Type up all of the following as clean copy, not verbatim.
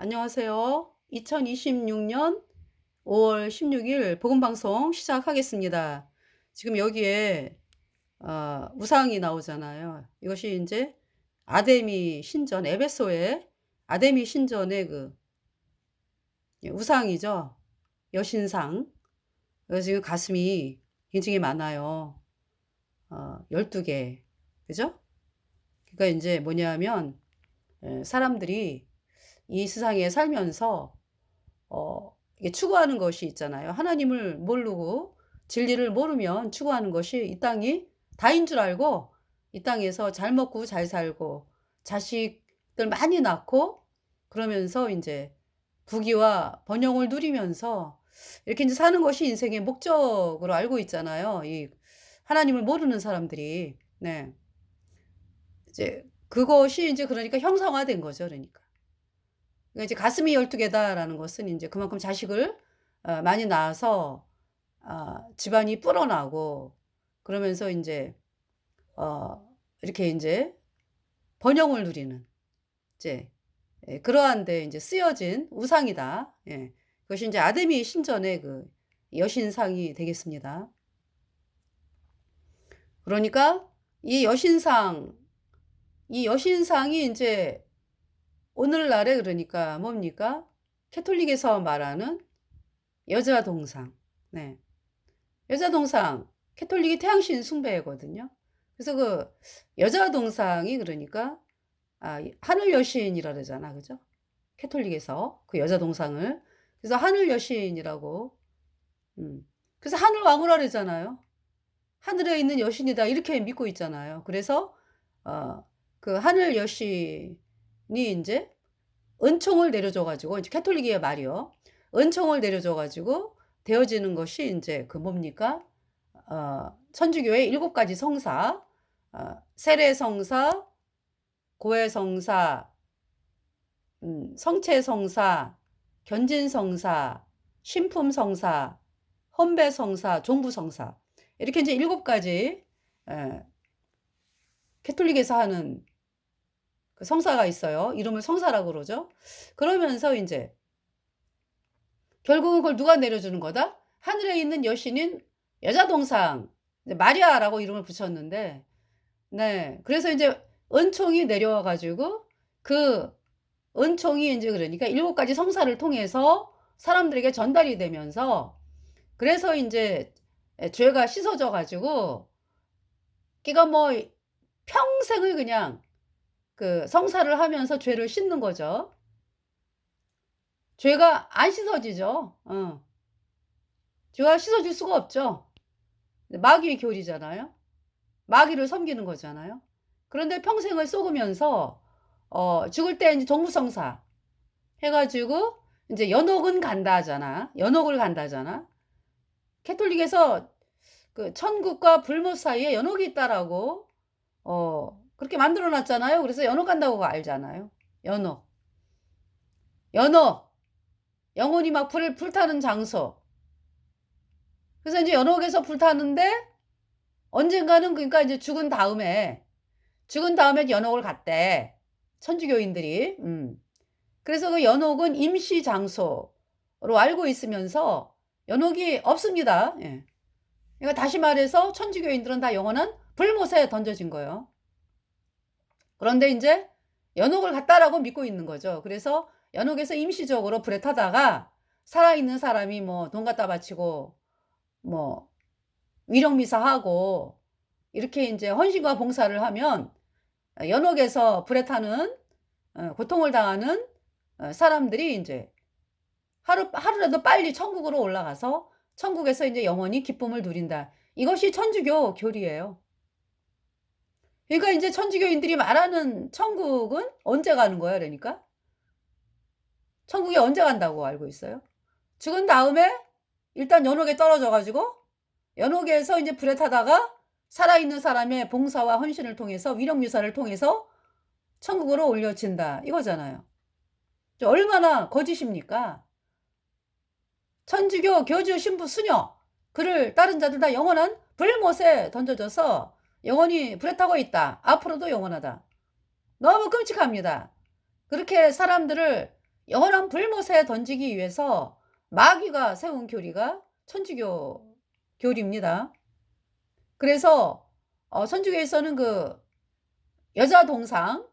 안녕하세요. 2026년 5월 16일 복음방송 시작하겠습니다. 지금 여기에 우상이 나오잖아요. 이것이 이제 아데미 신전, 에베소의 아데미 신전의 그 우상이죠. 여신상. 그래서 지금 가슴이 굉장히 많아요. 12개. 그죠? 그러니까 이제 뭐냐면 사람들이 이 세상에 살면서 이게 추구하는 것이 있잖아요. 하나님을 모르고 진리를 모르면 추구하는 것이 이 땅이 다인 줄 알고 이 땅에서 잘 먹고 잘 살고 자식들 많이 낳고 그러면서 이제 부귀와 번영을 누리면서 이렇게 이제 사는 것이 인생의 목적으로 알고 있잖아요. 이 하나님을 모르는 사람들이. 네. 이제 그것이 이제 그러니까 형상화된 거죠. 그러니까. 그러니까 이제 가슴이 12개다라는 것은 이제 그만큼 자식을 많이 낳아서 집안이 불어나고 그러면서 인제 이렇게 인제 번영을 누리는 이제 그러한 데 인제 쓰여진 우상이다. 예. 그것이 인제 아데미 신전의 그 여신상이 되겠습니다. 그러니까 이 여신상 이 여신상이 인제 오늘날에 그러니까 뭡니까? 캐톨릭에서 말하는 여자 동상. 네. 여자 동상 캐톨릭이 태양신 숭배거든요. 그래서 그 여자 동상이 그러니까 하늘 여신이라 그러잖아. 그죠? 캐톨릭에서 그 여자 동상을. 그래서 하늘 여신이라고 그래서 하늘 왕후라 그러잖아요. 하늘에 있는 여신이다 이렇게 믿고 있잖아요. 그래서 어 그 하늘 여신이 인제 은총을 내려줘 가지고 이제 캐톨릭의 말이요. 은총을 내려줘 가지고 되어지는 것이 인제 그 뭡니까? 천주교의 7 가지 성사, 세례성사, 고해성사, 성체성사, 견진성사, 신품성사, 헌배성사, 종부성사 이렇게 인제 7 가지 예 캐톨릭에서 하는 그 성사가 있어요. 이름을 성사라고 그러죠. 그러면서 인제 결국은 그걸 누가 내려주는 거다? 하늘에 있는 여신인 여자 동상 이제 마리아라고 이름을 붙였는데 네. 그래서 인제 은총이 내려와 가지고 그 은총이 인제 그러니까 7 가지 성사를 통해서 사람들에게 전달이 되면서 그래서 인제 죄가 씻어져 가지고 걔가 뭐 평생을 그냥 그 성사를 하면서 죄를 씻는 거죠. 죄가 안 씻어지죠. 죄가 씻어질 수가 없죠. 마귀의 교리잖아요. 마귀를 섬기는 거잖아요. 그런데 평생을 썩으면서 죽을 때 인제 정부성사 해 가지고 인제 연옥은 간다 하잖아. 연옥을 간다 하잖아. 캐톨릭에서 그 천국과 불못 사이에 연옥이 있다라고 그렇게 만들어 놨잖아요. 그래서 연옥 간다고 알잖아요. 연옥. 연옥. 영혼이 막 불타는 장소. 그래서 인제 연옥에서 불타는데 언젠가는 그러니까 이제 죽은 다음에 연옥을 갔대. 천주교인들이. 그래서 그 연옥은 임시 장소로 알고 있으면서 연옥이 없습니다. 예. 그러니까 다시 말해서 천주교인들은 다 영원한 불못에 던져진 거예요. 그런데 인제 연옥을 갔다라고 믿고 있는 거죠. 그래서 연옥에서 임시적으로 불에 타다가 살아있는 사람이 뭐 돈 갖다 바치고 뭐 위령미사하고 이렇게 인제 헌신과 봉사를 하면 연옥에서 불에 타는 고통을 당하는 사람들이 인제 하루라도 빨리 천국으로 올라가서 천국에서 인제 영원히 기쁨을 누린다. 이것이 천주교 교리예요. 그러니까 인제 천주교인들이 말하는 천국은 언제 가는 거야 그러니까? 천국에 언제 간다고 알고 있어요? 죽은 다음에 일단 연옥에 떨어져 가지고 연옥에서 인제 불에 타다가 살아있는 사람의 봉사와 헌신을 통해서 위령유사를 통해서 천국으로 올려진다 이거잖아요. 얼마나 거짓입니까? 천주교 교주 신부 수녀 그를 따른 자들 다 영원한 불못에 던져져서 영원히 불에 타고 있다. 앞으로도 영원하다. 너무 끔찍합니다. 그렇게 사람들을 영원한 불못에 던지기 위해서 마귀가 세운 교리가 천주교 교리입니다. 그래서 천주교에서는 그 여자 동상,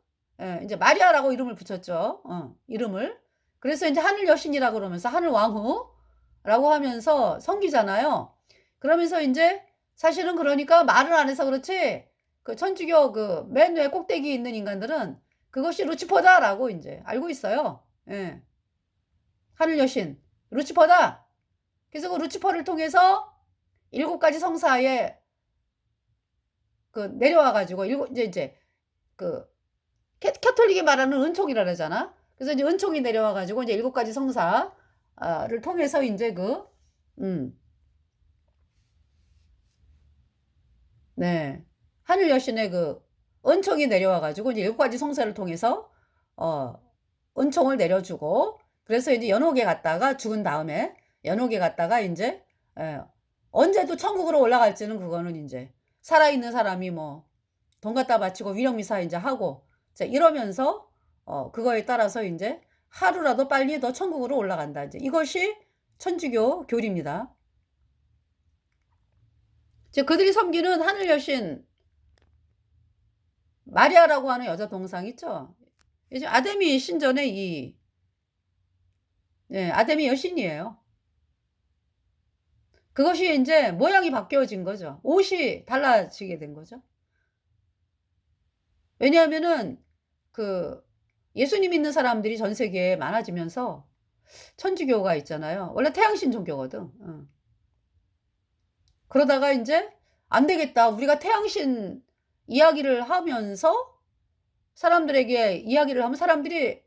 이제 마리아라고 이름을 붙였죠. 이름을. 그래서 이제 하늘 여신이라고 그러면서 하늘 왕후라고 하면서 섬기잖아요. 그러면서 이제 사실은 그러니까 말을 안 해서 그렇지 그 천주교 그 맨 위에 꼭대기 있는 인간들은 그것이 루치퍼다라고 이제 알고 있어요. 예. 하늘 여신 루치퍼다. 그래서 그 루치퍼를 통해서 7가지 성사에 그 내려와 가지고 이제 그 캐톨릭이 말하는 은총이라 그러잖아. 그래서 이제 은총이 내려와 가지고 이제 7가지 성사를 통해서 이제 네. 하늘 여신의 그 은총이 내려와 가지고 이제 7가지 성사를 통해서 은총을 내려주고, 그래서 이제 연옥에 갔다가 죽은 다음에 연옥에 갔다가 이제 언제도 천국으로 올라갈지는 그거는 이제 살아있는 사람이 뭐 돈 갖다 바치고 위령미사 이제 하고 이러면서 그거에 따라서 이제 하루라도 빨리 더 천국으로 올라간다. 이제 이것이 천주교 교리입니다. 이제 그들이 섬기는 하늘 여신 마리아라고 하는 여자 동상 있죠. 이제 아데미 신전의 아데미 여신이에요. 그것이 이제 모양이 바뀌어진 거죠. 옷이 달라지게 된 거죠. 왜냐하면은 그 예수님 믿는 사람들이 전 세계에 많아지면서 천주교가 있잖아요. 원래 태양신 종교거든. 그러다가 이제 안 되겠다. 우리가 태양신 이야기를 하면서 사람들에게 이야기를 하면 사람들이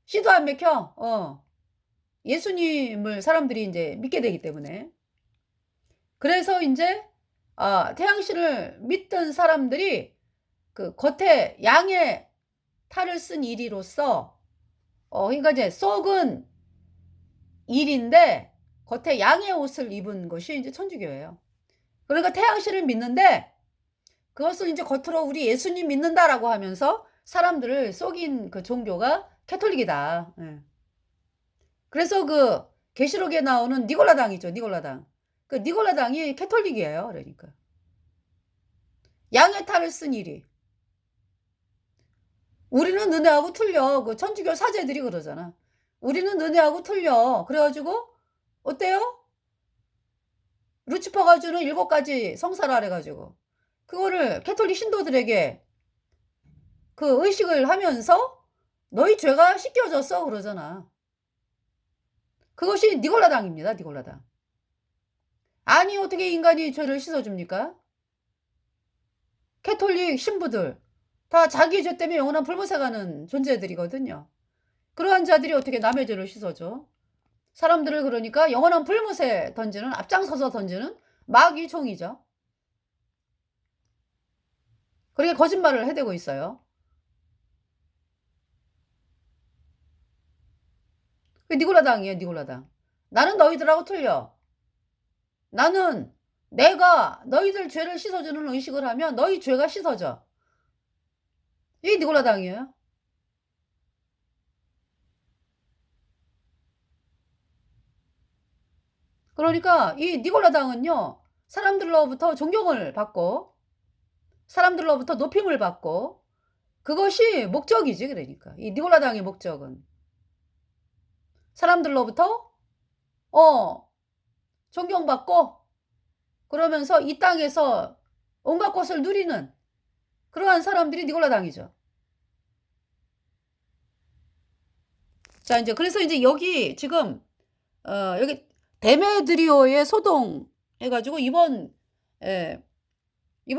씨도 안 맥혀. 예수님을 사람들이 이제 믿게 되기 때문에. 그래서 이제 태양신을 믿던 사람들이 그 겉에 양의 탈을 쓴 이리로써 그러니까 이제 속은 일인데 겉에 양의 옷을 입은 것이 이제 천주교예요. 그러니까 태양신을 믿는데 그것을 이제 겉으로 우리 예수님 믿는다라고 하면서 사람들을 속인 그 종교가 캐톨릭이다. 예. 그래서 그 계시록에 나오는 니골라당이죠. 니골라당. 그 니골라당이 캐톨릭이에요. 그러니까 양의 탈을 쓴 일이. 우리는 은혜하고 틀려. 그 천주교 사제들이 그러잖아. 우리는 은혜하고 틀려. 그래가지고 어때요? 루치퍼가 주는 7가지 성사를 해가지고 그거를 캐톨릭 신도들에게 그 의식을 하면서 너희 죄가 씻겨졌어 그러잖아. 그것이 니골라당입니다. 니골라당. 아니 어떻게 인간이 죄를 씻어줍니까? 캐톨릭 신부들 다 자기 죄 때문에 영원한 불못에 가는 존재들이거든요. 그러한 자들이 어떻게 남의 죄를 씻어줘? 사람들을 그러니까 영원한 불못에 던지는, 앞장서서 던지는 마귀 종이죠. 그렇게 거짓말을 해대고 있어요. 그 니골라당이에요. 니골라당. 나는 너희들하고 틀려. 나는 내가 너희들 죄를 씻어주는 의식을 하면 너희 죄가 씻어져. 이 니골라당이에요. 그러니까 이 니골라당은요, 사람들로부터 존경을 받고 사람들로부터 높임을 받고 그것이 목적이지. 그러니까 이 니골라당의 목적은 사람들로부터 존경받고 그러면서 이 땅에서 온갖 것을 누리는 그러한 사람들이 니골라당이죠. 자, 이제 그래서 이제 여기 지금 여기 데메드리오의 소동 해가지고 이번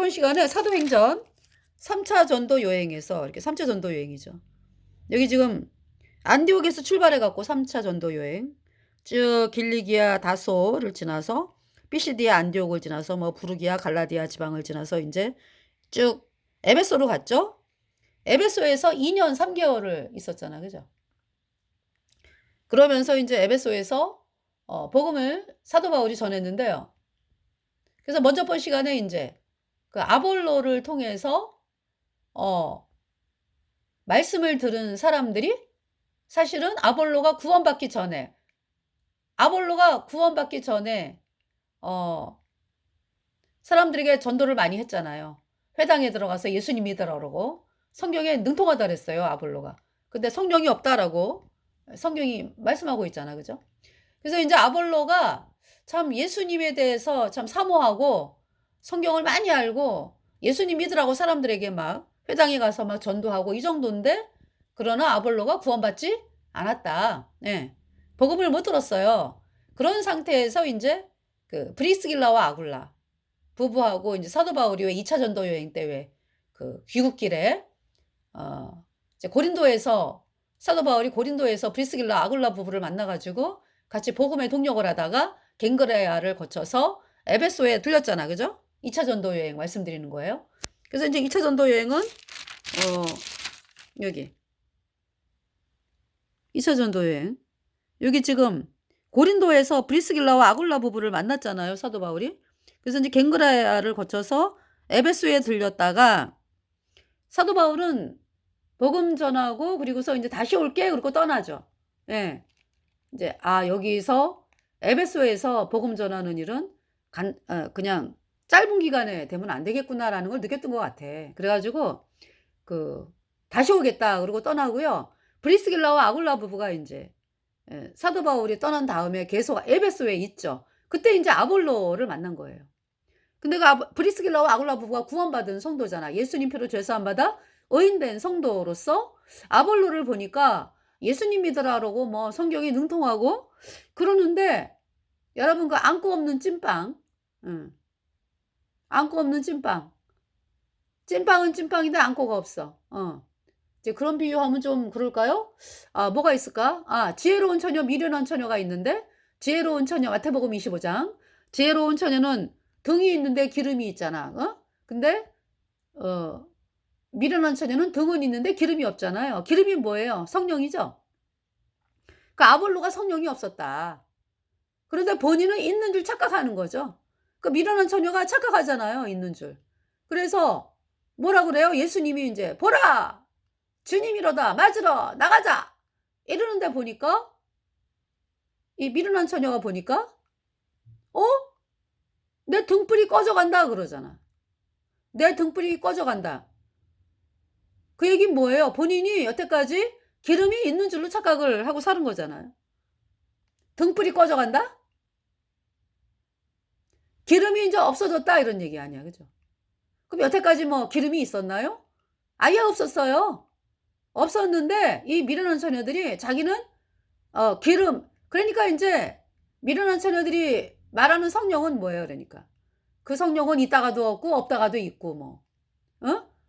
시간에 사도행전 3차 전도 여행에서 이렇게 3차 전도 여행이죠. 여기 지금 안디옥에서 출발해갖고 3차 전도 여행 쭉 길리기아 다소를 지나서 피시디아 안디옥을 지나서 뭐 부르기아 갈라디아 지방을 지나서 이제 쭉 에베소로 갔죠. 에베소에서 2년 3개월을 있었잖아, 그죠? 그러면서 이제 에베소에서 복음을 사도 바울이 전했는데요. 그래서 먼저 본 시간에 이제 그 아볼로를 통해서 말씀을 들은 사람들이 사실은 아볼로가 구원받기 전에 어 사람들에게 전도를 많이 했잖아요. 회당에 들어가서 "예수님 믿으라." 그러고 성경에 능통하다 그랬어요, 아볼로가. 근데 "성령이 없다."라고 성경이 말씀하고 있잖아. 그죠? 그래서 인제 아볼로가 참 예수님에 대해서 참 사모하고 성경을 많이 알고 예수님 믿으라고 사람들에게 막 회당에 가서 막 전도하고 이 정도인데, 그러나 아볼로가 구원받지 않았다. 예. 복음을 못 들었어요. 그런 상태에서 인제 그 브리스길라와 아굴라 부부하고 인제 사도 바울이 왜 2차 전도 여행 때 왜 그 귀국길에 이제 고린도에서 사도 바울이 고린도에서 브리스길라 아굴라 부부를 만나 가지고 같이 복음의 동역을 하다가 갱그레아를 거쳐서 에베소에 들렸잖아. 그죠? 2차 전도 여행 말씀드리는 거예요. 그래서 인제 2차 전도 여행은 여기 2차 전도 여행 여기 지금 고린도에서 브리스길라와 아굴라 부부를 만났잖아요, 사도 바울이. 그래서 인제 갱그레아를 거쳐서 에베소에 들렸다가 사도 바울은 복음 전하고 그리고서 인제 "다시 올게." 그러고 떠나죠. 예. 인제 '아 여기서 에베소에서 복음 전하는 일은 그냥 짧은 기간에 되면 안 되겠구나.'라는 걸 느꼈던 것 같아. 그래 가지고 그 "다시 오겠다." 그러고 떠나고요. 브리스길라와 아굴라 부부가 인제 사도 바울이 떠난 다음에 계속 에베소에 있죠. 그때 인제 아볼로를 만난 거예요. 근데 그 브리스길라와 아굴라 부부가 구원받은 성도잖아. 예수님 피로 죄 사함 받아 의인된 성도로서 아볼로를 보니까 예수님 믿으라 그러고 뭐 성경에 능통하고 그러는데, 여러분 그 안고 없는 찐빵. 응. 안고 없는 찐빵. 찐빵은 찐빵인데 안고가 없어. 이제 그런 비유하면 좀 그럴까요? 아 뭐가 있을까? 아 지혜로운 처녀 미련한 처녀가 있는데, 지혜로운 처녀 마태복음 25장. 지혜로운 처녀는 등이 있는데 기름이 있잖아. 근데 어 미련한 처녀는 등은 있는데 기름이 없잖아요. 기름이 뭐예요? 성령이죠. 그 아볼로가 성령이 없었다. 그런데 본인은 있는 줄 착각하는 거죠. 그 미련한 처녀가 착각하잖아요, 있는 줄. 그래서 뭐라 그래요? 예수님이 인제 "보라! 주님이로다. 맞으러 나가자." 이러는데 보니까 이 미련한 처녀가 보니까 "어? 내 등불이 꺼져 간다." 그러잖아. "내 등불이 꺼져 간다." 그 얘기는 뭐예요? 본인이 여태까지 기름이 있는 줄로 착각을 하고 사는 거잖아요. 등불이 꺼져 간다? 기름이 인제 없어졌다 이런 얘기 아니야. 그죠? 그럼 여태까지 뭐 기름이 있었나요? 아예 없었어요. 없었는데 이 미련한 처녀들이 자기는 기름, 그러니까 인제 미련한 처녀들이 말하는 성령은 뭐예요 그러니까. 그 성령은 있다가도 없고 없다가도 있고 뭐.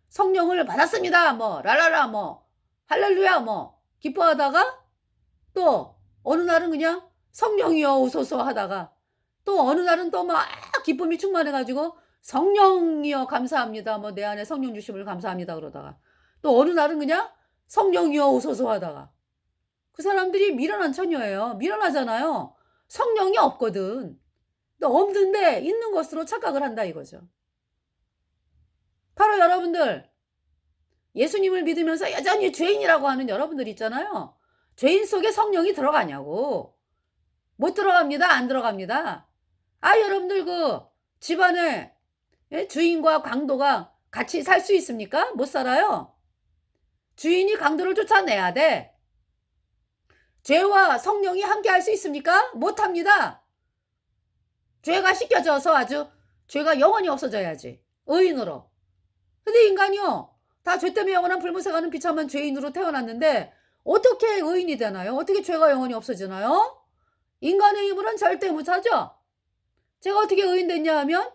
성령을 받았습니다. 뭐 랄랄라 뭐 할렐루야 뭐 기뻐하다가 또 어느 날은 그냥 "성령이여 오소서." 하다가 또 어느 날은 또 막 기쁨이 충만해 가지고 "성령이여 감사합니다." 뭐 "내 안에 성령 주심을 감사합니다." 그러다가 또 어느 날은 그냥 "성령이여 오소서." 하다가, 그 사람들이 미련한 처녀예요. 미련하잖아요. 성령이 없거든. 근데 없는데 있는 것으로 착각을 한다 이거죠. 바로 여러분들 예수님을 믿으면서 여전히 죄인이라고 하는 여러분들 있잖아요. 죄인 속에 성령이 들어가냐고. 못 들어갑니다. 안 들어갑니다. 아 여러분들 그 집안에 주인과 강도가 같이 살 수 있습니까? 못 살아요. 주인이 강도를 쫓아내야 돼. 죄와 성령이 함께 할 수 있습니까? 못 합니다. 죄가 씻겨져서 아주 죄가 영원히 없어져야지. 의인으로. 근데 인간이요. 다 죄 때문에 영원한 불못에 가는 비참한 죄인으로 태어났는데 어떻게 의인이 되나요? 어떻게 죄가 영원히 없어지나요? 인간의 힘으로는 절대 못하죠. 제가 어떻게 의인 됐냐 하면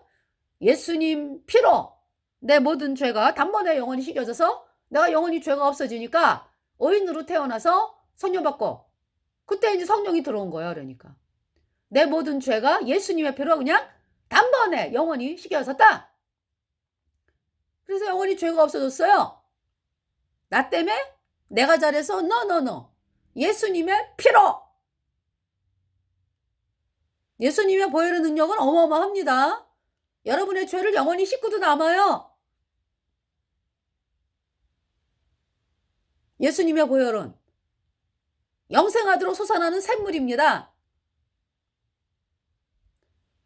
예수님 피로 내 모든 죄가 단번에 영원히 씻겨져서 내가 영원히 죄가 없어지니까 의인으로 태어나서 성령 받고, 그때 이제 성령이 들어온 거야 그러니까. 내 모든 죄가 예수님의 피로 그냥 단번에 영원히 씻겨졌다. 그래서 영원히 죄가 없어졌어요. 나 때문에? 내가 잘해서? No, no, no. 예수님의 피로. 예수님의 보혈의 능력은 어마어마합니다. 여러분의 죄를 영원히 씻고도 남아요. 예수님의 보혈은. 영생하도록 솟아나는 샘물입니다.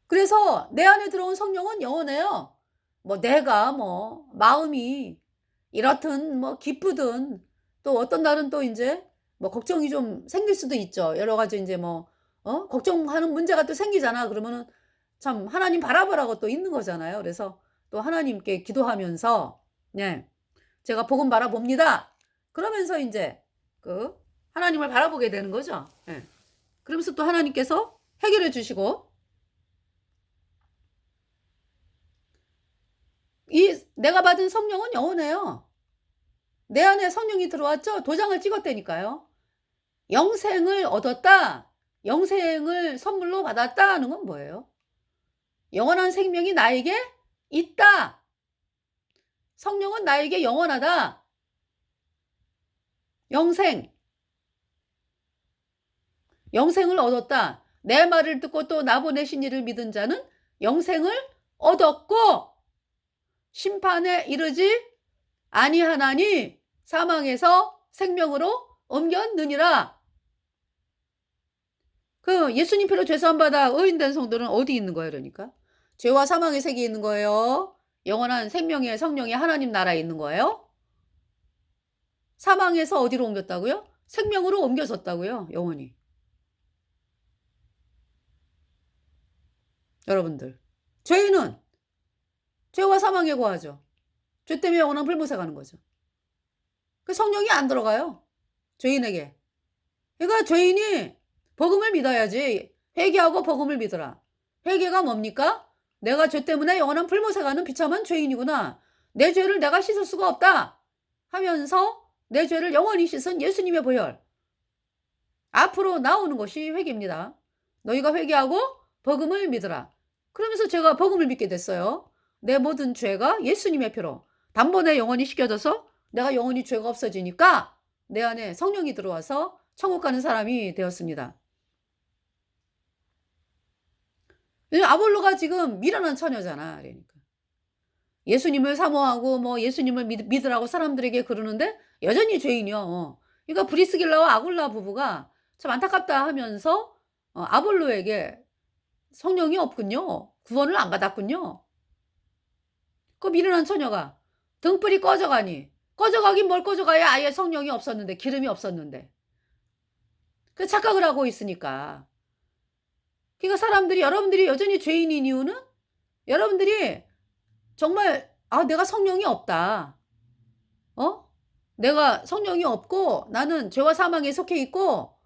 그래서 내 안에 들어온 성령은 영원해요. 뭐 내가 뭐 마음이 이렇든 뭐 기쁘든 또 어떤 날은 또 인제 뭐 걱정이 좀 생길 수도 있죠. 여러 가지 인제 뭐 걱정하는 문제가 또 생기잖아. 그러면은 참 하나님 바라보라고 또 있는 거잖아요. 그래서 또 하나님께 기도하면서 네. 제가 복음 바라봅니다. 그러면서 인제 그 하나님을 바라보게 되는 거죠. 예. 그러면서 또 하나님께서 해결해 주시고 이 내가 받은 성령은 영원해요. 내 안에 성령이 들어왔죠? 도장을 찍었다니까요. 영생을 얻었다. 영생을 선물로 받았다는 건 뭐예요? 영원한 생명이 나에게 있다. 성령은 나에게 영원하다. 영생. 영생을 얻었다. 내 말을 듣고 또 나 보내신 이를 믿은 자는 영생을 얻었고 심판에 이르지 아니하나니 사망에서 생명으로 옮겼느니라. 그 예수님 피로 죄사함 받아 의인된 성도는 어디 있는 거예요, 그러니까? 죄와 사망의 세계에 있는 거예요? 영원한 생명의 성령의 하나님 나라에 있는 거예요? 사망에서 어디로 옮겼다고요? 생명으로 옮겨졌다고요, 영원히. 여러분들. 죄인은 죄와 사망에 거하죠. 죄 때문에 영원한 불못에 가는 거죠. 그 성령이 안 들어가요, 죄인에게. 그러니까 죄인이 복음을 믿어야지. 회개하고 복음을 믿어라. 회개가 뭡니까? 내가 죄 때문에 영원한 불못에 가는 비참한 죄인이구나. 내 죄를 내가 씻을 수가 없다 하면서 내 죄를 영원히 씻은 예수님의 보혈. 앞으로 나오는 것이 회개입니다. 너희가 회개하고 복음을 믿어라. 그러면서 제가 복음을 믿게 됐어요. 내 모든 죄가 예수님의 피로 단번에 영원히 씻겨져서 내가 영원히 죄가 없어지니까 내 안에 성령이 들어와서 천국 가는 사람이 되었습니다. 아볼로가 지금 미련한 처녀잖아. 그러니까. 예수님을 사모하고 뭐 예수님을 믿으라고 사람들에게 그러는데 여전히 죄인이요. 그러니까 브리스길라와 아굴라 부부가 참 안타깝다 하면서 아볼로에게 성령이 없군요. 구원을 안 받았군요. 그 미련한 처녀가 등불이 꺼져가니 꺼져가긴 뭘 꺼져가야 아예 성령이 없었는데 기름이 없었는데 그 착각을 하고 있으니까. 그러니까 사람들이 여러분들이 여전히 죄인인 이유는 여러분들이 정말 '아 내가 성령이 없다. 내가 성령이 없고 나는 죄와 사망에 속해 있고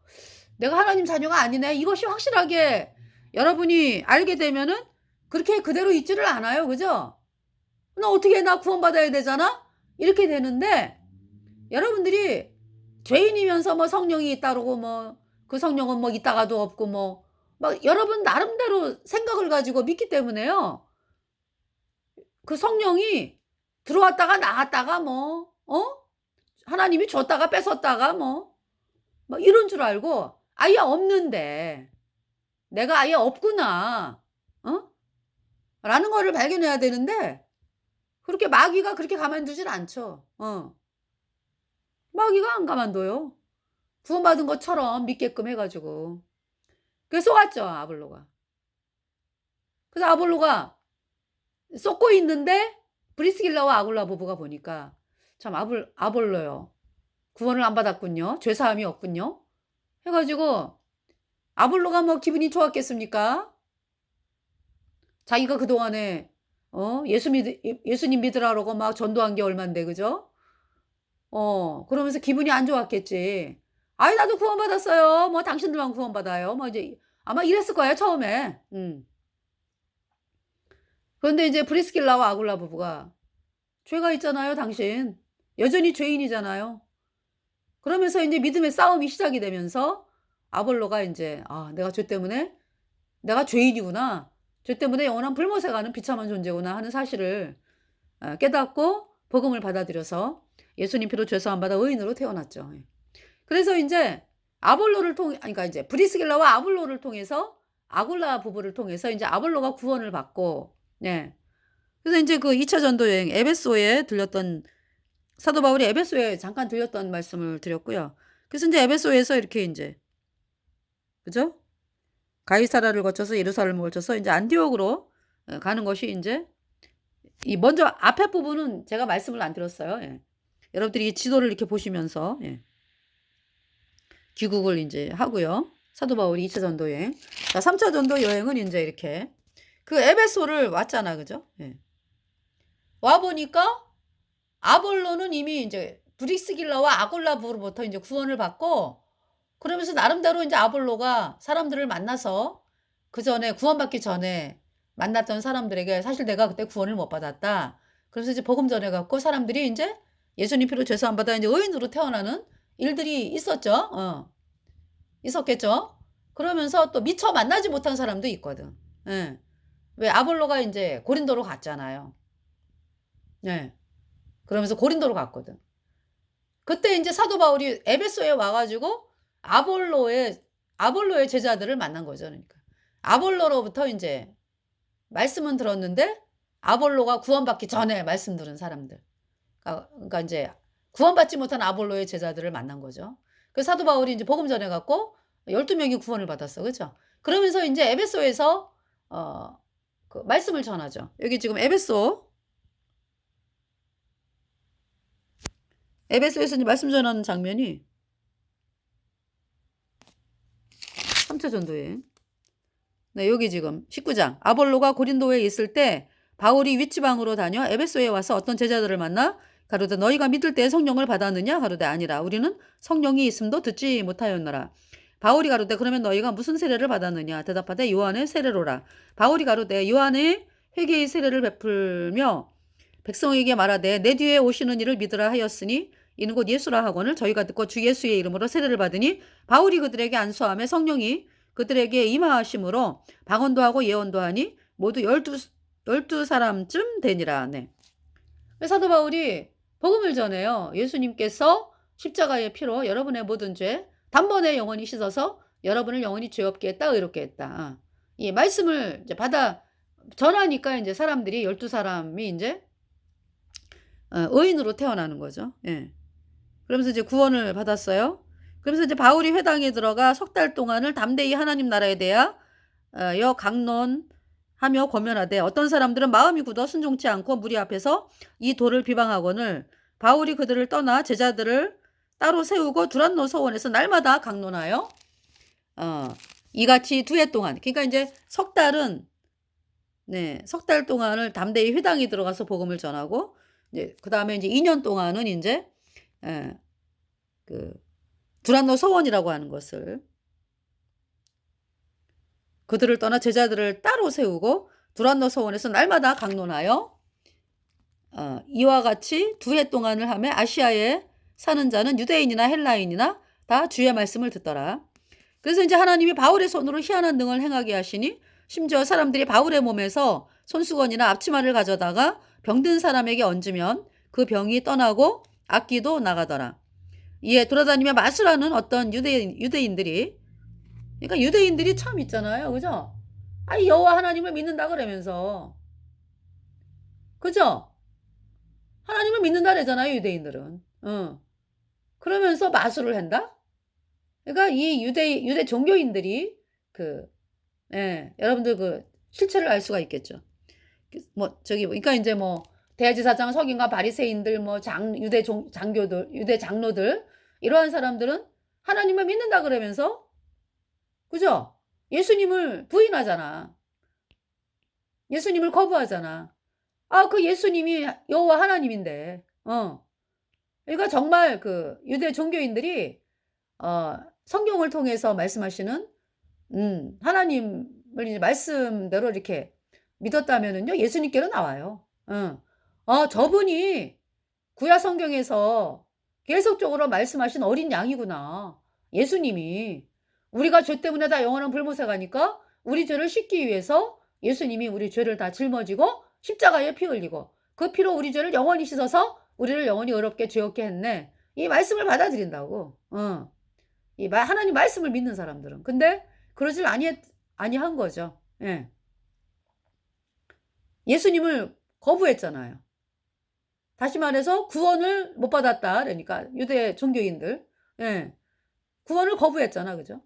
내가 하나님 자녀가 아니네.' 이것이 확실하게 여러분이 알게 되면은 그렇게 그대로 있지를 않아요. 그죠? '나 어떻게 나 구원받아야 되잖아.' 이렇게 되는데 여러분들이 죄인이면서 뭐 성령이 따르고 뭐 그 성령은 뭐 있다가도 없고 뭐 막 여러분 나름대로 생각을 가지고 믿기 때문에요. 그 성령이 들어왔다가 나갔다가 뭐 하나님이 줬다가 뺏었다가 뭐 이런 줄 알고 아예 없는데 '내가 아예 없구나.' 어? 라는 거를 발견해야 되는데 그렇게 마귀가 그렇게 가만두질 않죠. 마귀가 안 가만둬요. 구원받은 것처럼 믿게끔 해 가지고. 그래서 속았죠, 아볼로가. 그래서 아볼로가 쏟고 있는데 브리스길라와 아굴라 부부가 보니까 참 아볼로요. 구원을 안 받았군요. 죄 사함이 없군요. 해 가지고 아볼로가 뭐 기분이 좋았겠습니까? 자기가 그동안에 예수님 믿으라고 막 전도한 게 얼만데 그죠? 그러면서 기분이 안 좋았겠지. "아이 나도 구원받았어요. 뭐 당신들만 구원받아요." 뭐 이제 아마 이랬을 거예요 처음에. 그런데 이제 브리스길라와 아굴라 부부가 "죄가 있잖아요 당신. 여전히 죄인이잖아요." 그러면서 인제 믿음의 싸움이 시작이 되면서 아볼로가 인제 '아 내가 죄 때문에 내가 죄인이구나. 죄 때문에 영원한 불못에 가는 비참한 존재구나.' 하는 사실을 깨닫고 복음을 받아들여서 예수님 피로 죄 사함 받아 의인으로 태어났죠. 예. 그래서 인제 아볼로를 통해 아니 그러니까 이제 브리스길라와 아볼로를 통해서 아굴라 부부를 통해서 인제 아볼로가 구원을 받고 네. 그래서 인제 그 2차 전도 여행 에베소에 들렸던 사도 바울이 에베소에 잠깐 들렸던 말씀을 드렸고요. 그래서 이제 에베소에서 이렇게 이제 그죠? 가이사라를 거쳐서 예루살렘을 거쳐서 이제 안디옥으로 가는 것이 이제 이 먼저 앞에 부분은 제가 말씀을 안 드렸어요. 예. 여러분들이 이 지도를 이렇게 보시면서 예. 귀국을 이제 하고요. 사도 바울이 2차 전도 여행. 자, 3차 전도 여행은 이제 이렇게 그 에베소를 왔잖아. 그죠? 예. 와 보니까 아볼로는 이미 이제 브리스길라와 아골라부로부터 이제 구원을 받고 그러면서 나름대로 이제 아볼로가 사람들을 만나서 그 전에 구원받기 전에 만났던 사람들에게 사실 내가 그때 구원을 못 받았다. 그래서 이제 복음 전해갖고 사람들이 이제 예수님 피로 죄 사함 받아 이제 의인으로 태어나는 일들이 있었죠. 있었겠죠. 그러면서 또 미처 만나지 못한 사람도 있거든. 예. 왜 아볼로가 이제 고린도로 갔잖아요. 네. 그러면서 고린도로 갔거든. 그때 이제 사도 바울이 에베소에 와가지고 아볼로의 제자들을 만난 거죠. 그러니까 아볼로로부터 이제 말씀은 들었는데 아볼로가 구원받기 전에 말씀 들은 사람들. 그러니까 이제 구원받지 못한 아볼로의 제자들을 만난 거죠. 그 사도 바울이 이제 복음 전해갖고 12명이 구원을 받았어. 그죠? 그러면서 이제 에베소에서 그 말씀을 전하죠. 여기 지금 에베소에서 이제 말씀 전하는 장면이 3차 전도에. 네, 여기 지금 19장. 아볼로가 고린도에 있을 때 바울이 윗지방으로 다녀 에베소에 와서 어떤 제자들을 만나 가로되 너희가 믿을 때 성령을 받았느냐? 가로되 아니라 우리는 성령이 있음도 듣지 못하였노라. 바울이 가로되 그러면 너희가 무슨 세례를 받았느냐? 대답하되 요한의 세례로라. 바울이 가로되 요한의 회개의 세례를 베풀며 백성에게 말하되 내 뒤에 오시는 이를 믿으라 하였으니 이는 곧 예수라 하거늘 저희가 듣고 주 예수의 이름으로 세례를 받으니 바울이 그들에게 안수하며 성령이 그들에게 임하심으로 방언도 하고 예언도 하니 모두 12사람쯤 되니라. 네. 사도 바울이 복음을 전해요. 예수님께서 십자가의 피로 여러분의 모든 죄 단번에 영원히 씻어서 여러분을 영원히 죄 없게 했다, 의롭게 했다. 이 말씀을 이제 받아 전하니까 이제 사람들이 12사람이 이제 의인으로 태어나는 거죠. 예. 그러면서 이제 구원을 받았어요. 그러면서 이제 바울이 회당에 들어가 석 달 동안을 담대히 하나님 나라에 대하 강론하며 권면하되 어떤 사람들은 마음이 굳어 순종치 않고 무리 앞에서 이 도를 비방하거늘 바울이 그들을 떠나 제자들을 따로 세우고 두란노 서원에서 날마다 강론하여 이같이 2해 동안 그러니까 이제 석 달은 네, 석 달 동안을 담대히 회당에 들어가서 복음을 전하고 이제 그다음에 이제 2년 동안은 이제 그 두란노 서원이라고 하는 것을 그들을 떠나 제자들을 따로 세우고 두란노 서원에서 날마다 강론하여 이와 같이 2해 동안을 하며 아시아에 사는 자는 유대인이나 헬라인이나 다 주의 말씀을 듣더라. 그래서 이제 하나님이 바울의 손으로 희한한 등을 행하게 하시니 심지어 사람들이 바울의 몸에서 손수건이나 앞치마를 가져다가 병든 사람에게 얹으면 그 병이 떠나고 악기도 나가더라. 이에 돌아다니며 마술하는 어떤 유대인들이 그러니까 유대인들이 참 있잖아요. 그죠? 아니 여호와 하나님을 믿는다 그러면서 그죠? 하나님을 믿는다 그러잖아요. 유대인들은. 그러면서 마술을 한다? 그러니까 이 유대 종교인들이 여러분들 그 실체를 알 수가 있겠죠. 뭐 그러니까 이제 뭐 대제사장 서기관과 바리새인들 뭐 장교들 유대 장로들 이러한 사람들은 하나님을 믿는다 그러면서 그죠? 예수님을 부인하잖아. 예수님을 거부하잖아. 그 예수님이 여호와 하나님인데. 그러니까 정말 그 유대 종교인들이 성경을 통해서 말씀하시는 하나님을 이제 말씀대로 이렇게 믿었다면은요 예수님께로 나와요. 저분이 구약 성경에서 계속적으로 말씀하신 어린 양이구나. 예수님이 우리가 죄 때문에 다 영원한 불못에 가니까 우리 죄를 씻기 위해서 예수님이 우리 죄를 다 짊어지고 십자가에 피 흘리고 그 피로 우리 죄를 영원히 씻어서 우리를 영원히 의롭게 죄 없게 했네. 이 말씀을 받아들인다고. 하나님 말씀을 믿는 사람들은. 근데 그러질 아니한 거죠. 예. 예수님을 거부했잖아요. 다시 말해서 구원을 못 받았다. 그러니까 유대 종교인들. 예. 구원을 거부했잖아. 그죠?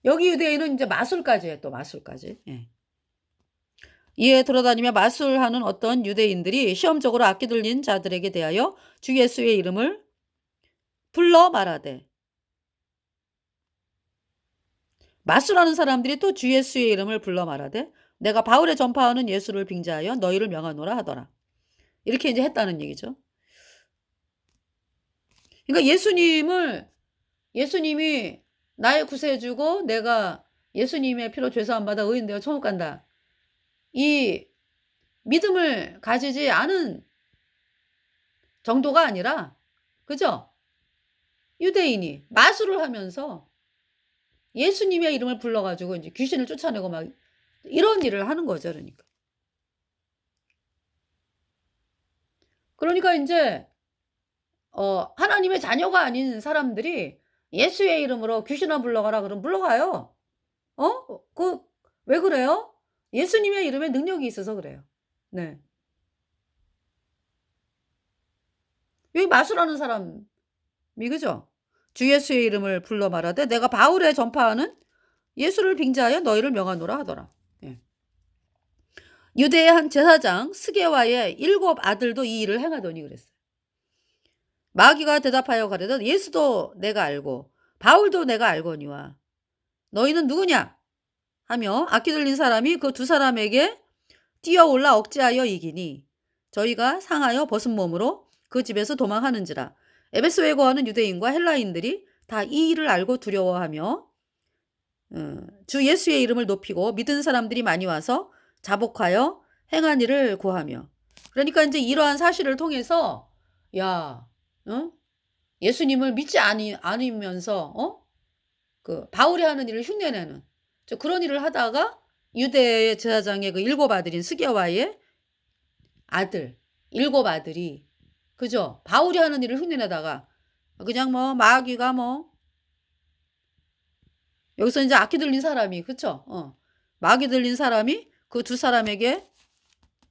여기 유대인은 이제 마술까지 해, 또 마술까지. 예. 이에 돌아다니며 마술하는 어떤 유대인들이 시험적으로 악기 들린 자들에게 대하여 주 예수의 이름을 불러 말하되, 마술하는 사람들이 또 주 예수의 이름을 불러 말하되 내가 바울의 전파하는 예수를 빙자하여 너희를 명하노라 하더라. 이렇게 이제 했다는 얘기죠. 그러니까 예수님이 나의 구세주고 내가 예수님의 피로 죄사함 받아 의인되어 천국 간다. 이 믿음을 가지지 않은 정도가 아니라, 그죠? 유대인이 마술을 하면서 예수님의 이름을 불러가지고 이제 귀신을 쫓아내고 막 이런 일을 하는 거죠. 그러니까 이제 하나님의 자녀가 아닌 사람들이 예수의 이름으로 귀신아 불러가라 그러면 불러가요. 왜 그래요? 예수님의 이름에 능력이 있어서 그래요. 네. 여기 마술하는 사람이, 그죠? 주 예수의 이름을 불러 말하되 내가 바울의 전파하는 예수를 빙자하여 너희를 명하노라 하더라. 예. 유대의 한 제사장 스게와의 7 아들도 이 일을 행하더니 그랬어요. 마귀가 대답하여 가르되 예수도 내가 알고 바울도 내가 알거니와 너희는 누구냐 하며 악기 들린 사람이 그 두 사람에게 뛰어올라 억제하여 이기니 저희가 상하여 벗은 몸으로 그 집에서 도망하는지라. 에베소에 거하는 유대인과 헬라인들이 다 이 일을 알고 두려워하며 주 예수의 이름을 높이고 믿은 사람들이 많이 와서 자복하여 행한 일을 구하며. 그러니까 이제 이러한 사실을 통해서 야, 예수님을 믿지 않으면서 그 바울이 하는 일을 흉내내는 그런 일을 하다가 유대의 제사장의 그 7 아들인 스게와의 아들 7 아들이, 그죠? 바울이 하는 일을 흉내내다가 그냥 뭐 마귀가 뭐 여기서 이제 악기 들린 사람이, 그쵸? 마귀 들린 사람이 그 두 사람에게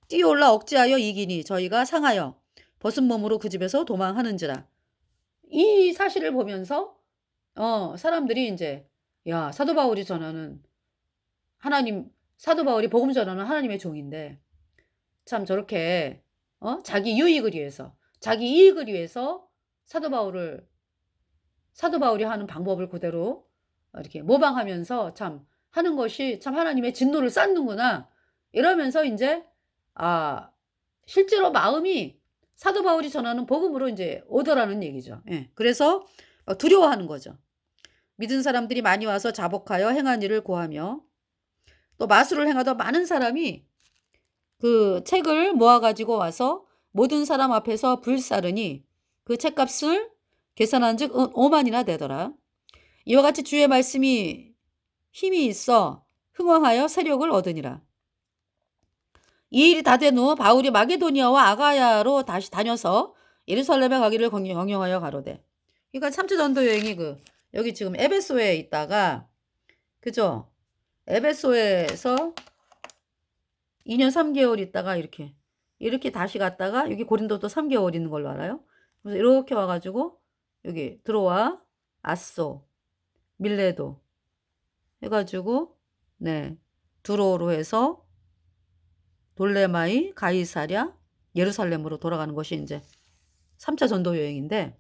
뛰어올라 억제하여 이기니 저희가 상하여 벗은 몸으로 그 집에서 도망하는지라. 이 사실을 보면서 사람들이 이제 야, 사도 바울이 복음 전하는 하나님의 종인데 참 저렇게 자기 유익을 위해서, 자기 이익을 위해서 사도 바울이 하는 방법을 그대로 이렇게 모방하면서 참 하는 것이 참 하나님의 진노를 쌓는구나. 이러면서 이제 실제로 마음이 사도 바울이 전하는 복음으로 이제 오더라는 얘기죠. 예. 그래서 두려워하는 거죠. 믿은 사람들이 많이 와서 자복하여 행한 일을 고하며 또 마술을 행하던 많은 사람이 그 책을 모아가지고 와서 모든 사람 앞에서 불사르니 그 책값을 계산한 즉 5만이나 되더라. 이와 같이 주의 말씀이 힘이 있어 흥왕하여 세력을 얻으니라. 이 일이 다 된 후 바울이 마게도니아와 아가야로 다시 다녀서 예루살렘에 가기를 경영하여 가로되. 그러니까 3차 전도 여행이 여기 지금 에베소에 있다가, 그죠? 에베소에서 2년 3개월 있다가 이렇게 다시 갔다가 여기 고린도 또 3개월 있는 걸로 알아요. 그래서 이렇게 와가지고 여기 들어와 아소, 밀레도 해가지고 두로로 해서 돌레마이, 가이사랴, 예루살렘으로 돌아가는 것이 이제 3차 전도 여행인데,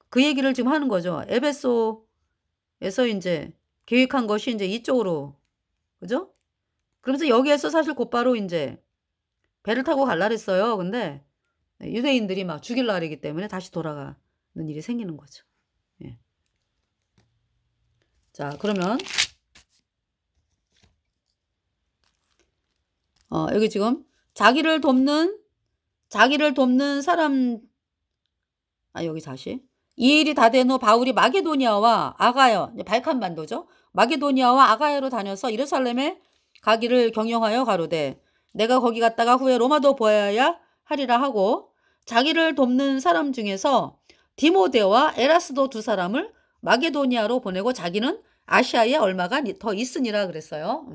그 얘기를 지금 하는 거죠. 에베소에서 이제 계획한 것이 이제 이쪽으로, 그죠? 그러면서 여기에서 사실 곧바로 이제 배를 타고 갈라 그랬어요. 근데 유대인들이 막 죽일라 그러기 때문에 다시 돌아가는 일이 생기는 거죠. 예. 자, 그러면 여기 지금 자기를 돕는 사람, 여기 다시 이 일이 다 된 후 바울이 마게도니아와 아가야, 발칸반도죠. 마게도니아와 아가야로 다녀서 예루살렘에 가기를 경영하여 가로되 내가 거기 갔다가 후에 로마도 보아야 하리라 하고 자기를 돕는 사람 중에서 디모데와 에라스도 2 사람을 마게도니아로 보내고 자기는 아시아에 얼마가 더 있으니라 그랬어요.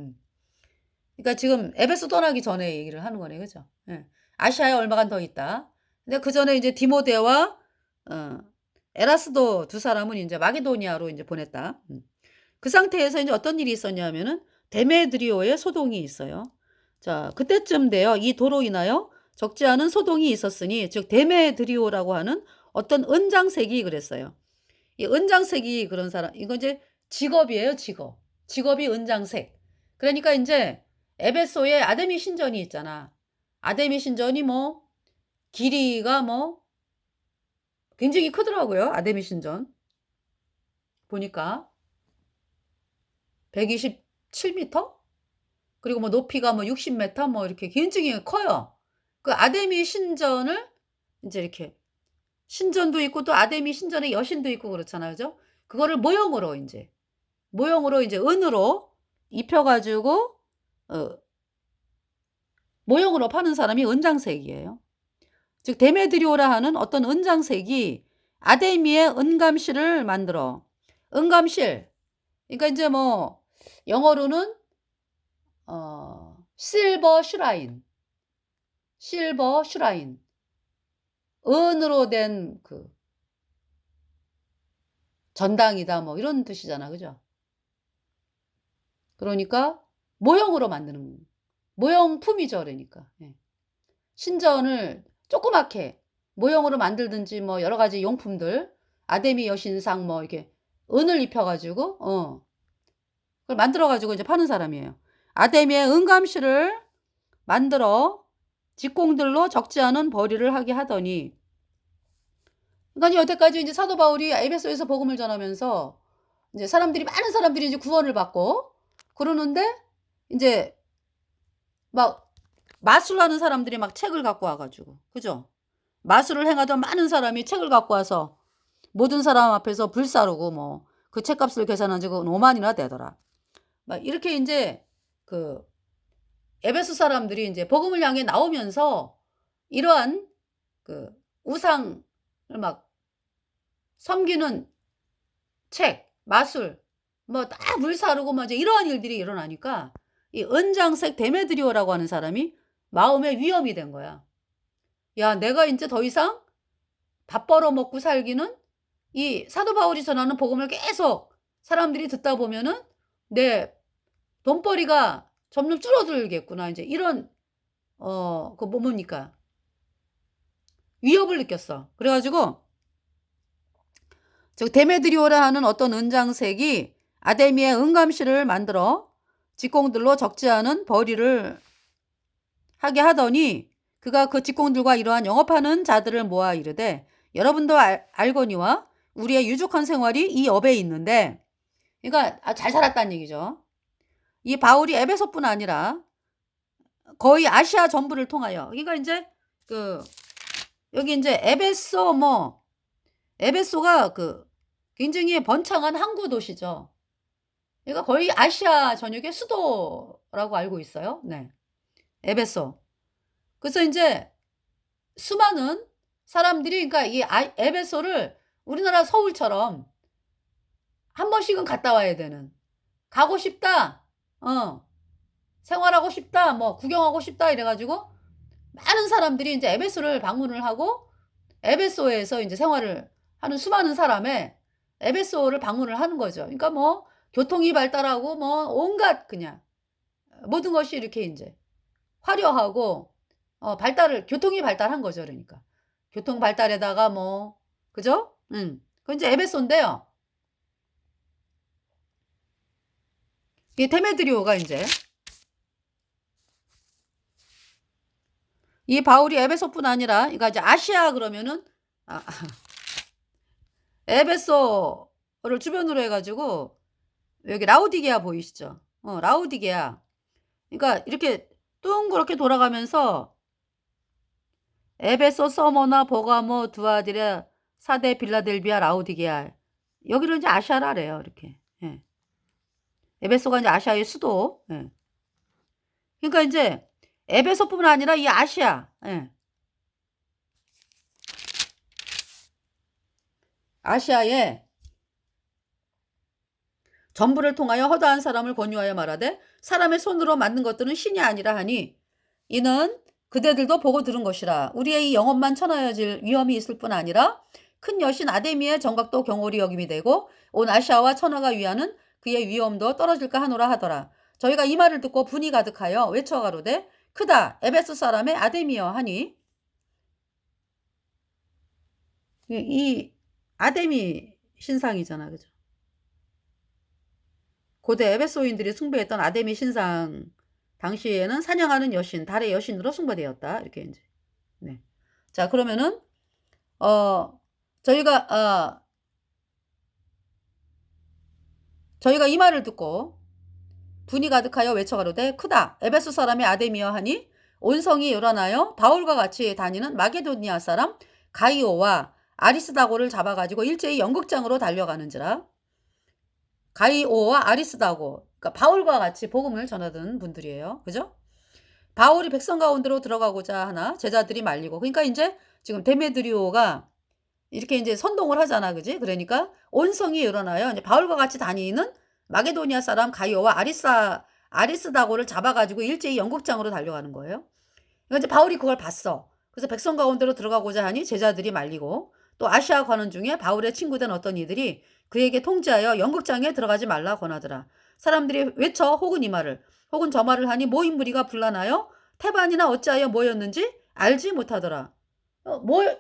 그러니까 지금 에베소 떠나기 전에 얘기를 하는 거네, 그죠? 예. 아시아에 얼마간 더 있다. 근데 그 전에 이제 디모데와 어, 에라스도 두 사람은 이제 마게도니아로 이제 보냈다. 그 상태에서 이제 어떤 일이 있었냐면은 데메드리오의 소동이 있어요. 자, 그때쯤 돼요. 이 도로 인하여 적지 않은 소동이 있었으니, 즉 데메드리오라고 하는 어떤 은장색이 그랬어요. 이 은장색이 그런 사람, 이거 이제 직업이에요, 직업. 직업이 은장색. 그러니까 이제 에베소에 아데미 신전이 있잖아. 아데미 신전이 뭐 길이가 뭐 굉장히 크더라고요. 아데미 신전 보니까 127m? 그리고 뭐 높이가 뭐 60m 뭐 이렇게 굉장히 커요. 그 아데미 신전을 이제 이렇게 신전도 있고 또 아데미 신전의 여신도 있고 그렇잖아요. 그죠? 그거를 모형으로 이제 은으로 입혀가지고 모형으로 파는 사람이 은장색이에요. 즉 데메드리오라 하는 어떤 은장색이 아데미의 은감실을 만들어. 은감실. 그러니까 이제 뭐 영어로는 실버 슈라인. 실버 슈라인. 은으로 된 그 전당이다 뭐 이런 뜻이잖아. 그죠? 그러니까 모형으로 만드는 모형품이죠. 그러니까. 예. 신전을 조그맣게 모형으로 만들든지 뭐 여러 가지 용품들 아데미 여신상 뭐 이렇게 은을 입혀가지고 그걸 만들어가지고 이제 파는 사람이에요. 아데미의 은감실을 만들어 직공들로 적지 않은 벌이를 하게 하더니, 그러니까 여태까지 이제 사도 바울이 에베소에서 복음을 전하면서 이제 많은 사람들이 이제 구원을 받고 그러는데 이제 막 마술하는 사람들이 막 책을 갖고 와가지고, 그죠? 마술을 행하던 많은 사람이 책을 갖고 와서 모든 사람 앞에서 불사르고 뭐 그 책값을 계산한 적은 5만이나 되더라. 막 이렇게 이제 그 에베소 사람들이 이제 복음을 향해 나오면서 이러한 그 우상을 막 섬기는 책, 마술, 뭐 다 불사르고 막 이제 이러한 일들이 일어나니까 이 은장색 데메드리오라고 하는 사람이 마음의 위험이 된 거야. 야, 내가 이제 더 이상 밥 벌어 먹고 살기는 이 사도 바울이 전하는 복음을 계속 사람들이 듣다 보면은 내 돈벌이가 점점 줄어들겠구나. 이제 이런 그 뭡니까? 위협을 느꼈어. 그래가지고 저 데메드리오라 하는 어떤 은장색이 아데미의 은감실을 만들어 직공들로 적지 않은 벌이를 하게 하더니 그가 그 직공들과 이러한 영업하는 자들을 모아 이르되 여러분도 알거니와 우리의 유족한 생활이 이 업에 있는데, 그러니까 잘 살았다는 얘기죠. 이 바울이 에베소뿐 아니라 거의 아시아 전부를 통하여, 그러니까 이제 그 여기 이제 에베소가 그 굉장히 번창한 항구 도시죠. 그러니까 거의 아시아 전역의 수도라고 알고 있어요. 네. 에베소. 그래서 이제 수많은 사람들이 그러니까 이 에베소를 우리나라 서울처럼 한 번씩은 갔다 와야 되는, 가고 싶다. 생활하고 싶다. 뭐 구경하고 싶다 이래 가지고 많은 사람들이 이제 에베소를 방문을 하고 에베소에서 이제 생활을 하는 수많은 사람의 에베소를 방문을 하는 거죠. 그러니까 뭐 교통이 발달하고 뭐 온갖 그냥 모든 것이 이렇게 이제 화려하고 교통이 발달한 거죠. 그러니까 교통 발달에다가 뭐 그죠? 그건 이제 에베소인데요. 이 데메드리오가 이제 이 바울이 에베소뿐 아니라 그러니까 이제 아시아 그러면은 에베소를 주변으로 해가지고 여기 라우디게아 보이시죠? 라우디게아. 그러니까 이렇게 둥그렇게 돌아가면서 에베소, 서머나, 버가모, 두아디라, 사데, 빌라델비아, 라우디게아. 여기를 이제 아시아라래요. 이렇게. 예. 에베소가 이제 아시아의 수도. 예. 그러니까 이제 에베소뿐만 아니라 이 아시아. 예. 아시아에 전부를 통하여 허다한 사람을 권유하여 말하되 사람의 손으로 만든 것들은 신이 아니라 하니 이는 그대들도 보고 들은 것이라. 우리의 이 영혼만 천하여질 위험이 있을 뿐 아니라 큰 여신 아데미의 정각도 경홀히 여김이 되고 온 아시아와 천하가 위하는 그의 위엄도 떨어질까 하노라 하더라. 저희가 이 말을 듣고 분이 가득하여 외쳐가로되 크다 에베소 사람의 아데미여 하니 이 아데미 신상이잖아. 그죠? 고대 에베소인들이 숭배했던 아데미 신상 당시에는 사냥하는 여신, 달의 여신으로 숭배되었다. 이렇게 이제. 네. 자, 그러면은 저희가 이 말을 듣고 분이 가득하여 외쳐가로되 크다 에베소 사람의 아데미여 하니 온 성이 요란하여 바울과 같이 다니는 마게도니아 사람 가이오와 아리스다고를 잡아가지고 일제히 연극장으로 달려가는지라. 가이오와 아리스다고, 그러니까 바울과 같이 복음을 전하던 분들이에요. 그죠? 바울이 백성 가운데로 들어가고자 하나 제자들이 말리고, 그러니까 이제 지금 데메드리오가 이렇게 이제 선동을 하잖아. 그지? 그러니까 온 성이 일어나요. 이제 바울과 같이 다니는 마게도니아 사람 가이오와 아리스다고를 잡아가지고 일제히 연극장으로 달려가는 거예요. 그러니까 이제 바울이 그걸 봤어. 그래서 백성 가운데로 들어가고자 하니 제자들이 말리고, 또 아시아 관원 중에 바울의 친구된 어떤 이들이 그에게 통지하여 연극장에 들어가지 말라 권하더라. 사람들이 외쳐 혹은 이 말을 혹은 저 말을 하니 모인 무리가 분란하여 태반이나 어찌하여 모였는지 알지 못하더라.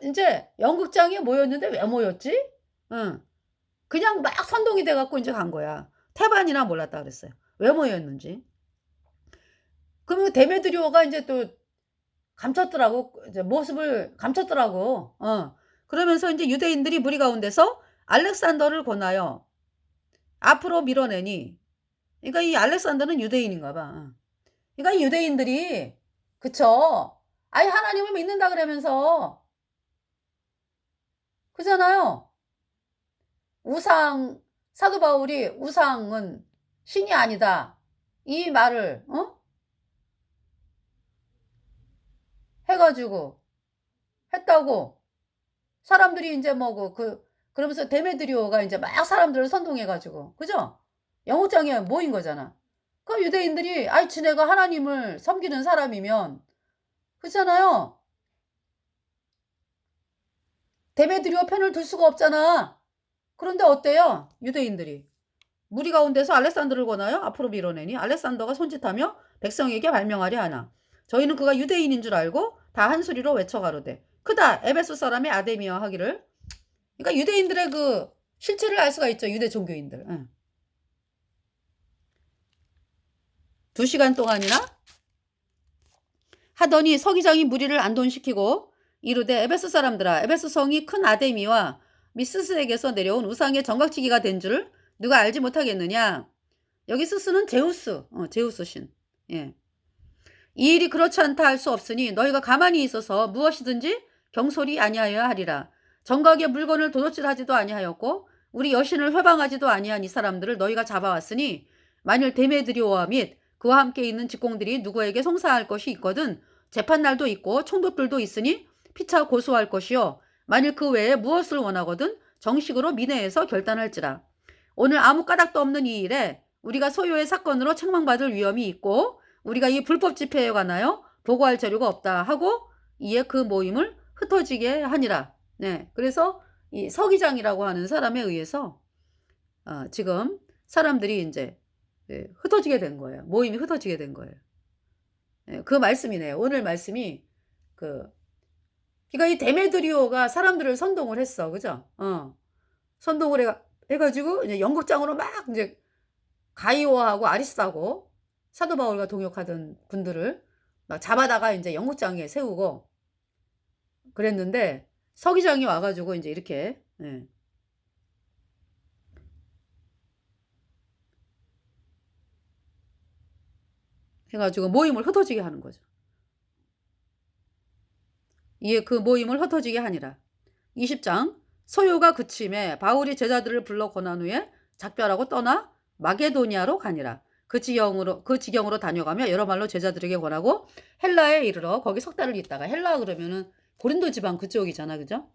이제 연극장에 모였는데 왜 모였지? 응. 그냥 막 선동이 돼갖고 이제 간 거야. 태반이나 몰랐다 그랬어요. 왜 모였는지. 그러면 데메드리오가 이제 또 감췄더라고. 이제 모습을 감췄더라고. 그러면서 이제 유대인들이 무리 가운데서 알렉산더를 권하여 앞으로 밀어내니, 그러니까 이 알렉산더는 유대인인가 봐. 그러니까 이 유대인들이, 그쵸? 아예 하나님을 믿는다 그러면서, 그잖아요. 사도 바울이 우상은 신이 아니다. 이 말을, 해가지고, 했다고. 사람들이 이제 그러면서 데메드리오가 이제 막 사람들을 선동해가지고, 그죠? 영국장에 모인 거잖아. 그럼 유대인들이, 지네가 하나님을 섬기는 사람이면, 그렇잖아요. 데메드리오 편을 둘 수가 없잖아. 그런데 어때요? 유대인들이. 무리 가운데서 알렉산더를 권하여 앞으로 밀어내니 알렉산더가 손짓하며 백성에게 발명하려 하나. 저희는 그가 유대인인 줄 알고 다 한 소리로 외쳐가로되 크다 에베소 사람의 아데미어 하기를. 그러니까 유대인들의 그 실체를 알 수가 있죠. 유대 종교인들. 2시간 동안이나 하더니 서기장이 무리를 안돈시키고 이르되 에베소 사람들아 에베소 성이 큰 아데미와 미스스에게서 내려온 우상의 정각치기가 된 줄을 누가 알지 못하겠느냐. 여기 스스는 제우스 신. 예. 이 일이 그렇지 않다 할 수 없으니 너희가 가만히 있어서 무엇이든지 경솔히 아니하여야 하리라. 정각의 물건을 도둑질하지도 아니하였고 우리 여신을 회방하지도 아니한 이 사람들을 너희가 잡아왔으니 만일 데메드리오와 및 그와 함께 있는 직공들이 누구에게 송사할 것이 있거든 재판날도 있고 총독들도 있으니 피차 고소할 것이요 만일 그 외에 무엇을 원하거든 정식으로 민회에서 결단할지라. 오늘 아무 까닭도 없는 이 일에 우리가 소요의 사건으로 책망받을 위험이 있고 우리가 이 불법 집회에 관하여 보고할 자료가 없다 하고 이에 그 모임을 흩어지게 하니라. 네, 그래서 이 서기장이라고 하는 사람에 의해서 지금 사람들이 이제 흩어지게 된 거예요. 모임이 흩어지게 된 거예요. 네, 그 말씀이네요. 오늘 말씀이 그러니까 이 데메드리오가 사람들을 선동을 했어, 그죠? 선동을 해가지고 이제 연극장으로 막 이제 가이오하고 아리스하고 사도 바울과 동역하던 분들을 막 잡아다가 이제 연극장에 세우고 그랬는데 서기장이 와가지고 이제 이렇게 해가지고 모임을 흩어지게 하는 거죠. 이에 그 모임을 흩어지게 하니라. 20장 소요가 그침에 바울이 제자들을 불러 권한 후에 작별하고 떠나 마게도니아로 가니라. 그 지경으로 다녀가며 여러 말로 제자들에게 권하고 헬라에 이르러 거기 석 달을 있다가, 헬라 그러면은 고린도 지방 그쪽이잖아, 그죠?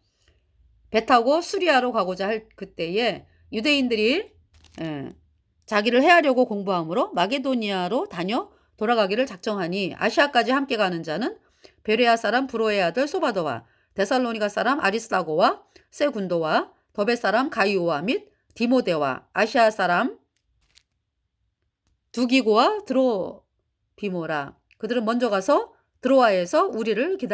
배 타고 수리아로 가고자 할 그때에 유대인들이 자기를 해하려고 공부함으로 마게도니아로 다녀 돌아가기를 작정하니 아시아까지 함께 가는 자는 베레아 사람 브로의 아들 소바도와 데살로니가 사람 아리스다고와 세군도와 더베 사람 가이오와 및 디모데와 아시아 사람 두기고와 드로비모라. 그들은 먼저 가서 드로아에서 우리를 기다려